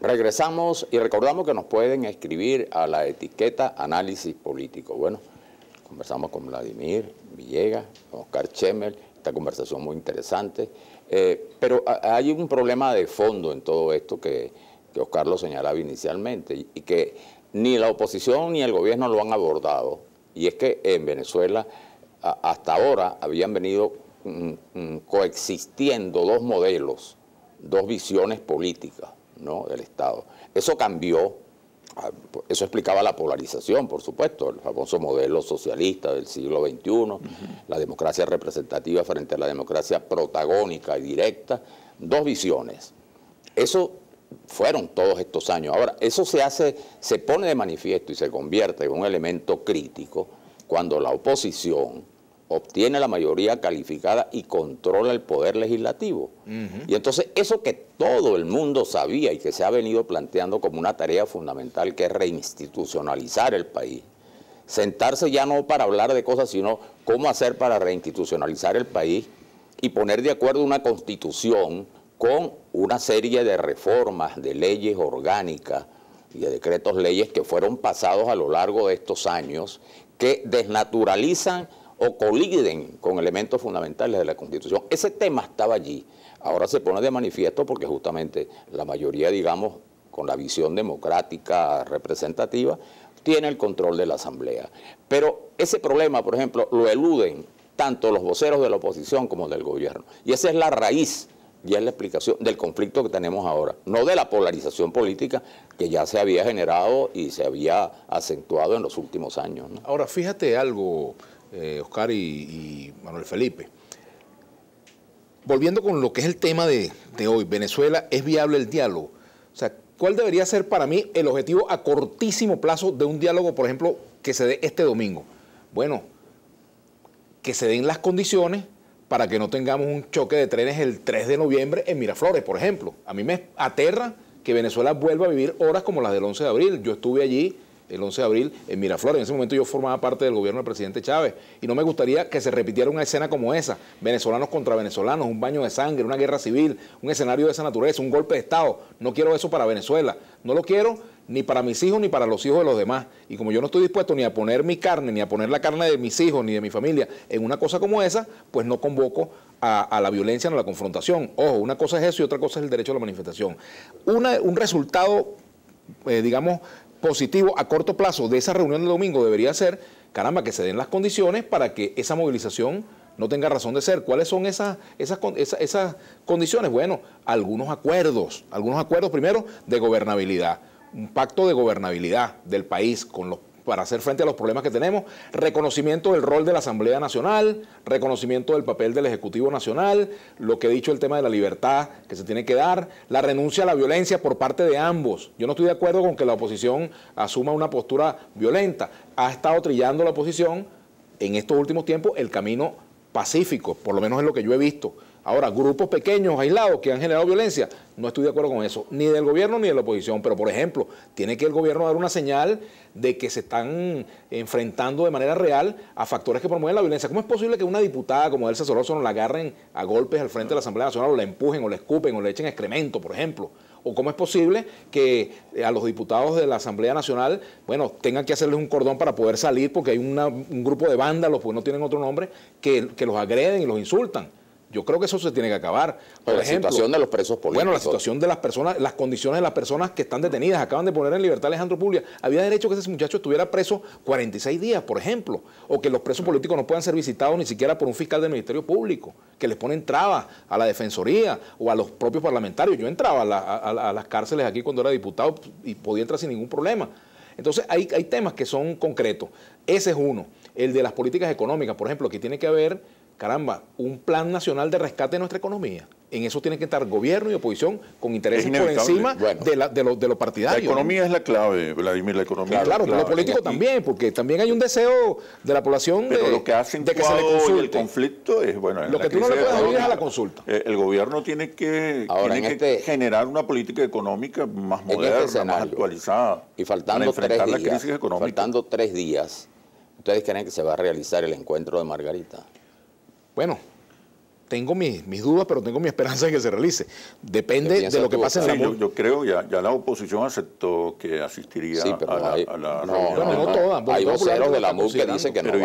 Regresamos y recordamos que nos pueden escribir a la etiqueta Análisis Político. Bueno, conversamos con Vladimir Villegas, con Oscar Chemmel, esta conversación muy interesante, pero hay un problema de fondo en todo esto que Oscar lo señalaba inicialmente y que ni la oposición ni el gobierno lo han abordado, y es que en Venezuela hasta ahora habían venido coexistiendo dos modelos, dos visiones políticas, ¿no?, del Estado. Eso cambió, eso explicaba la polarización, por supuesto, el famoso modelo socialista del siglo XXI, la democracia representativa frente a la democracia protagónica y directa, dos visiones. Eso fueron todos estos años. Ahora, eso se pone de manifiesto y se convierte en un elemento crítico cuando la oposición obtiene la mayoría calificada y controla el poder legislativo. Y entonces eso que todo el mundo sabía y que se ha venido planteando como una tarea fundamental, que es reinstitucionalizar el país, sentarse ya no para hablar de cosas, sino cómo hacer para reinstitucionalizar el país y poner de acuerdo una constitución con una serie de reformas, de leyes orgánicas y de decretos leyes que fueron pasados a lo largo de estos años, que desnaturalizan o coliden con elementos fundamentales de la Constitución. Ese tema estaba allí. Ahora se pone de manifiesto porque justamente la mayoría, digamos, con la visión democrática representativa, tiene el control de la Asamblea. Pero ese problema, por ejemplo, lo eluden tanto los voceros de la oposición como del gobierno. Y esa es la raíz, y es la explicación del conflicto que tenemos ahora, no de la polarización política que ya se había generado y se había acentuado en los últimos años, ¿no? Ahora, fíjate algo, Oscar y Manuel Felipe. Volviendo con lo que es el tema de hoy, Venezuela, ¿es viable el diálogo? O sea, ¿cuál debería ser para mí el objetivo a cortísimo plazo de un diálogo, por ejemplo, que se dé este domingo? Bueno, que se den las condiciones para que no tengamos un choque de trenes el 3 de noviembre en Miraflores, por ejemplo. A mí me aterra que Venezuela vuelva a vivir horas como las del 11 de abril. Yo estuve allí el 11 de abril en Miraflores. En ese momento yo formaba parte del gobierno del presidente Chávez y no me gustaría que se repitiera una escena como esa, venezolanos contra venezolanos, un baño de sangre, una guerra civil, un escenario de esa naturaleza, un golpe de Estado. No quiero eso para Venezuela, no lo quiero ni para mis hijos ni para los hijos de los demás. Y como yo no estoy dispuesto ni a poner mi carne, ni a poner la carne de mis hijos, ni de mi familia en una cosa como esa, pues no convoco a la violencia ni a la confrontación. Ojo, una cosa es eso y otra cosa es el derecho a la manifestación. Un resultado, digamos, positivo a corto plazo de esa reunión del domingo debería ser, caramba, que se den las condiciones para que esa movilización no tenga razón de ser. ¿Cuáles son esas condiciones? Bueno, algunos acuerdos primero de gobernabilidad, un pacto de gobernabilidad del país para hacer frente a los problemas que tenemos, reconocimiento del rol de la Asamblea Nacional, reconocimiento del papel del Ejecutivo Nacional, lo que he dicho, el tema de la libertad que se tiene que dar, la renuncia a la violencia por parte de ambos. Yo no estoy de acuerdo con que la oposición asuma una postura violenta. Ha estado trillando la oposición en estos últimos tiempos el camino pacífico, por lo menos es lo que yo he visto. Ahora, grupos pequeños, aislados, que han generado violencia, no estoy de acuerdo con eso, ni del gobierno ni de la oposición. Pero, por ejemplo, tiene que el gobierno dar una señal de que se están enfrentando de manera real a factores que promueven la violencia. ¿Cómo es posible que una diputada como Elsa Solórzano la agarren a golpes al frente de la Asamblea Nacional, o la empujen, o la escupen, o le echen excremento, por ejemplo? ¿O cómo es posible que a los diputados de la Asamblea Nacional, bueno, tengan que hacerles un cordón para poder salir porque hay un grupo de vándalos, porque no tienen otro nombre, que los agreden y los insultan? Yo creo que eso se tiene que acabar. Por ejemplo, la situación de los presos políticos. Bueno, la situación de las personas, las condiciones de las personas que están detenidas. Acaban de poner en libertad a Alejandro Puglia. Había derecho que ese muchacho estuviera preso 46 días, por ejemplo. O que los presos políticos no puedan ser visitados ni siquiera por un fiscal del Ministerio Público, que les ponen trabas a la Defensoría o a los propios parlamentarios. Yo entraba a las cárceles aquí cuando era diputado y podía entrar sin ningún problema. Entonces hay temas que son concretos. Ese es uno. El de las políticas económicas, por ejemplo, que tiene que haber, caramba, un plan nacional de rescate de nuestra economía. En eso tiene que estar gobierno y oposición con intereses por encima de lo partidario. La economía es la clave, Vladimir, la economía. Claro, pero lo político también, porque también hay un deseo de la población pero lo que ha acentuado el conflicto es, bueno, lo que tú no le puedes oír es a la consulta. El gobierno tiene que generar una política económica más moderna, más actualizada, y faltando para enfrentar la crisis económica. Faltando 3 días, ¿ustedes creen que se va a realizar el encuentro de Margarita? Bueno, tengo mis dudas, pero tengo mi esperanza de que se realice. Depende de lo que pase en la... Yo creo ya la oposición aceptó que asistiría a la reunión. Bueno, no todas. Hay voceros de la MUD que dicen que no van. Pero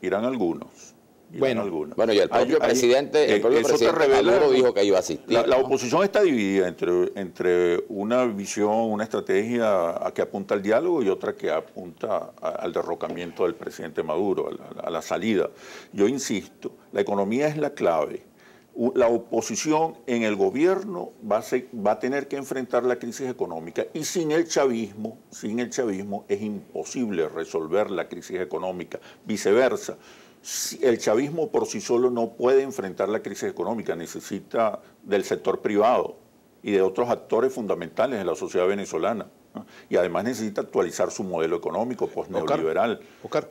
irán algunos. Bueno, y el propio presidente Maduro dijo que iba a asistir. La oposición está dividida entre una visión, una estrategia que apunta al diálogo y otra que apunta al derrocamiento del presidente Maduro, a la salida. Yo insisto, la economía es la clave. La oposición en el gobierno va a tener que enfrentar la crisis económica y sin el chavismo es imposible resolver la crisis económica. Viceversa. El chavismo por sí solo no puede enfrentar la crisis económica, necesita del sector privado y de otros actores fundamentales de la sociedad venezolana, ¿no? Y además necesita actualizar su modelo económico postneoliberal. Oscar,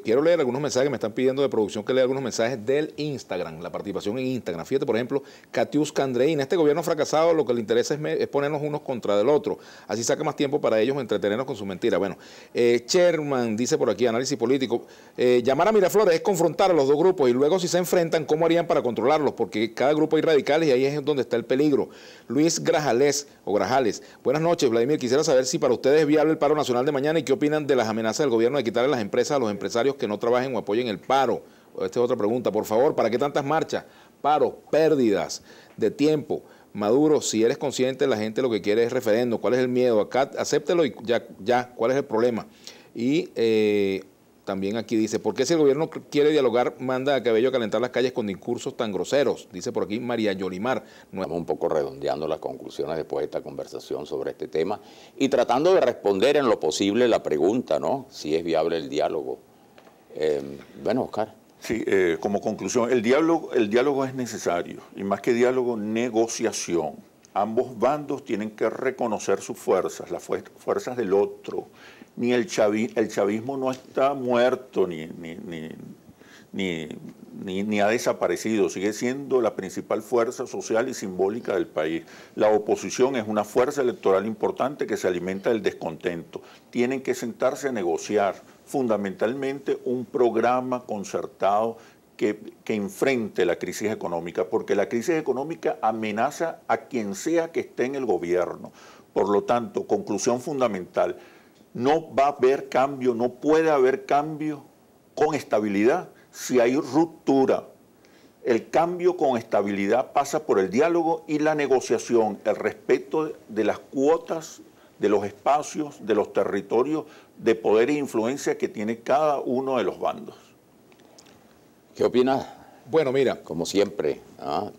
quiero leer algunos mensajes que me están pidiendo de producción, que lea algunos mensajes del Instagram, la participación en Instagram. Fíjate, por ejemplo, Katiuska Andreina, este gobierno fracasado lo que le interesa es ponernos unos contra del otro. Así saca más tiempo para ellos entretenernos con su mentira. Bueno, Sherman dice por aquí, análisis político, llamar a Miraflores es confrontar a los dos grupos y luego si se enfrentan, ¿cómo harían para controlarlos? Porque cada grupo hay radicales y ahí es donde está el peligro. Luis Grajales, buenas noches, Vladimir, quisiera saber si para ustedes es viable el paro nacional de mañana y qué opinan de las amenazas del gobierno de quitarle las empresas a los empresarios que no trabajen o apoyen el paro. Esta es otra pregunta, por favor, ¿para qué tantas marchas? Paro, pérdidas de tiempo. Maduro, si eres consciente, la gente lo que quiere es referendo. ¿Cuál es el miedo? Acá, acéptelo y ya, ¿cuál es el problema? Y también aquí dice, ¿por qué si el gobierno quiere dialogar, manda a Cabello a calentar las calles con discursos tan groseros? Dice por aquí María Yolimar. Estamos un poco redondeando las conclusiones después de esta conversación sobre este tema y tratando de responder en lo posible la pregunta, ¿no? Si es viable el diálogo. Bueno, Oscar. Sí, como conclusión, el diálogo es necesario, y más que diálogo, negociación. Ambos bandos tienen que reconocer sus fuerzas, las fuerzas del otro. Ni el chavismo no está muerto ni ha desaparecido, sigue siendo la principal fuerza social y simbólica del país. La oposición es una fuerza electoral importante que se alimenta del descontento. Tienen que sentarse a negociar fundamentalmente un programa concertado que enfrente la crisis económica, porque la crisis económica amenaza a quien sea que esté en el gobierno. Por lo tanto, conclusión fundamental, no va a haber cambio, no puede haber cambio con estabilidad si hay ruptura. El cambio con estabilidad pasa por el diálogo y la negociación, el respeto de las cuotas, de los espacios, de los territorios de poder e influencia que tiene cada uno de los bandos. ¿Qué opinas? Bueno, mira, como siempre,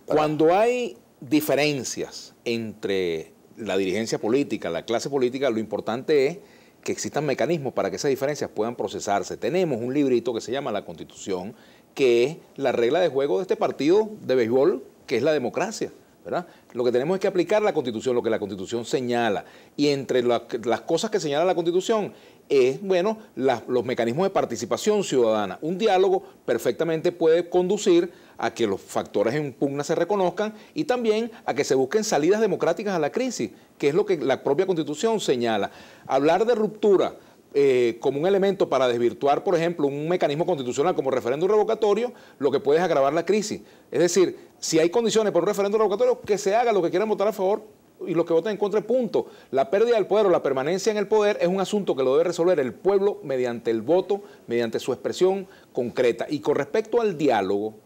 cuando hay diferencias entre la dirigencia política, la clase política, lo importante es que existan mecanismos para que esas diferencias puedan procesarse. Tenemos un librito que se llama la Constitución, que es la regla de juego de este partido de béisbol, que es la democracia, ¿verdad? Lo que tenemos es que aplicar la Constitución, lo que la Constitución señala. Y entre las cosas que señala la Constitución es, bueno, los mecanismos de participación ciudadana. Un diálogo perfectamente puede conducir a que los factores en pugna se reconozcan y también a que se busquen salidas democráticas a la crisis, que es lo que la propia Constitución señala. Hablar de ruptura como un elemento para desvirtuar, por ejemplo, un mecanismo constitucional como referéndum revocatorio, lo que puede es agravar la crisis. Es decir, si hay condiciones para un referéndum revocatorio, que se haga, lo que quieran votar a favor y los que voten en contra, punto. La pérdida del poder o la permanencia en el poder es un asunto que lo debe resolver el pueblo mediante el voto, mediante su expresión concreta. Y con respecto al diálogo,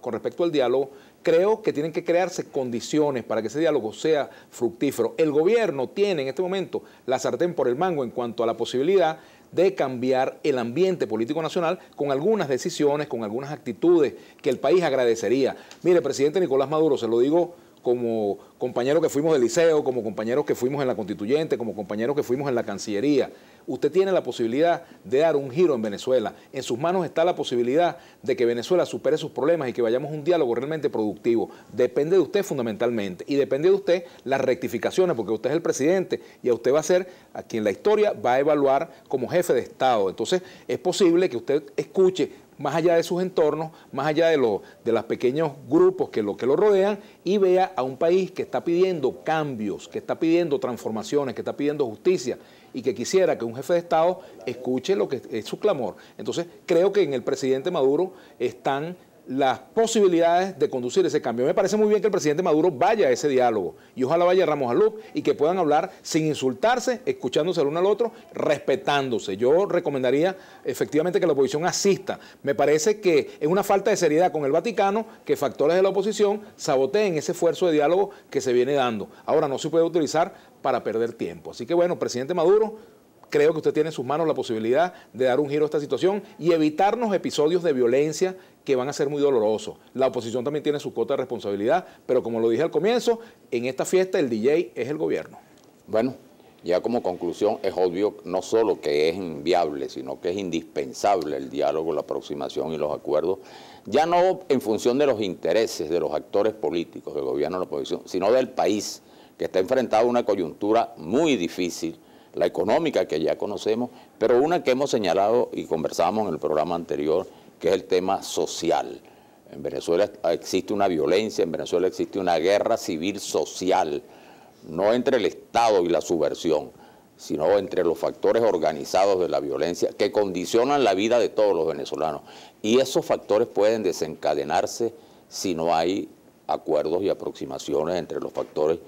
creo que tienen que crearse condiciones para que ese diálogo sea fructífero. El gobierno tiene en este momento la sartén por el mango en cuanto a la posibilidad de cambiar el ambiente político nacional con algunas decisiones, con algunas actitudes que el país agradecería. Mire, presidente Nicolás Maduro, se lo digo como compañeros que fuimos del liceo, como compañeros que fuimos en la Constituyente, como compañeros que fuimos en la Cancillería. Usted tiene la posibilidad de dar un giro en Venezuela. En sus manos está la posibilidad de que Venezuela supere sus problemas y que vayamos a un diálogo realmente productivo. Depende de usted fundamentalmente y depende de usted las rectificaciones, porque usted es el presidente y a usted va a ser a quien la historia va a evaluar como jefe de Estado. Entonces es posible que usted escuche más allá de sus entornos, más allá de los pequeños grupos que lo rodean y vea a un país que está pidiendo cambios, que está pidiendo transformaciones, que está pidiendo justicia y que quisiera que un jefe de Estado escuche lo que es su clamor. Entonces creo que en el presidente Maduro están las posibilidades de conducir ese cambio. Me parece muy bien que el presidente Maduro vaya a ese diálogo y ojalá vaya Ramos Alup y que puedan hablar sin insultarse, escuchándose el uno al otro, respetándose. Yo recomendaría efectivamente que la oposición asista. Me parece que es una falta de seriedad con el Vaticano que factores de la oposición saboteen ese esfuerzo de diálogo que se viene dando. Ahora no se puede utilizar para perder tiempo. Así que bueno, presidente Maduro, creo que usted tiene en sus manos la posibilidad de dar un giro a esta situación y evitarnos episodios de violencia que van a ser muy dolorosos. La oposición también tiene su cuota de responsabilidad, pero como lo dije al comienzo, en esta fiesta el DJ es el gobierno. Bueno, ya como conclusión es obvio no solo que es inviable, sino que es indispensable el diálogo, la aproximación y los acuerdos, ya no en función de los intereses de los actores políticos, del gobierno y la oposición, sino del país, que está enfrentado a una coyuntura muy difícil, la económica que ya conocemos, pero una que hemos señalado y conversábamos en el programa anterior, que es el tema social. En Venezuela existe una violencia, en Venezuela existe una guerra civil social, no entre el Estado y la subversión, sino entre los factores organizados de la violencia que condicionan la vida de todos los venezolanos. Y esos factores pueden desencadenarse si no hay acuerdos y aproximaciones entre los factores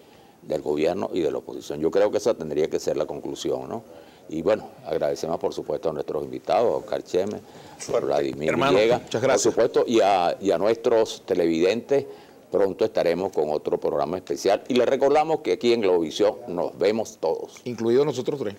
del gobierno y de la oposición. Yo creo que esa tendría que ser la conclusión, ¿no? Y bueno, agradecemos por supuesto a nuestros invitados, a Oscar Cheme, a Vladimir Villegas, muchas gracias. por supuesto, y a nuestros televidentes. Pronto estaremos con otro programa especial y les recordamos que aquí en Globovisión nos vemos todos. Incluidos nosotros tres.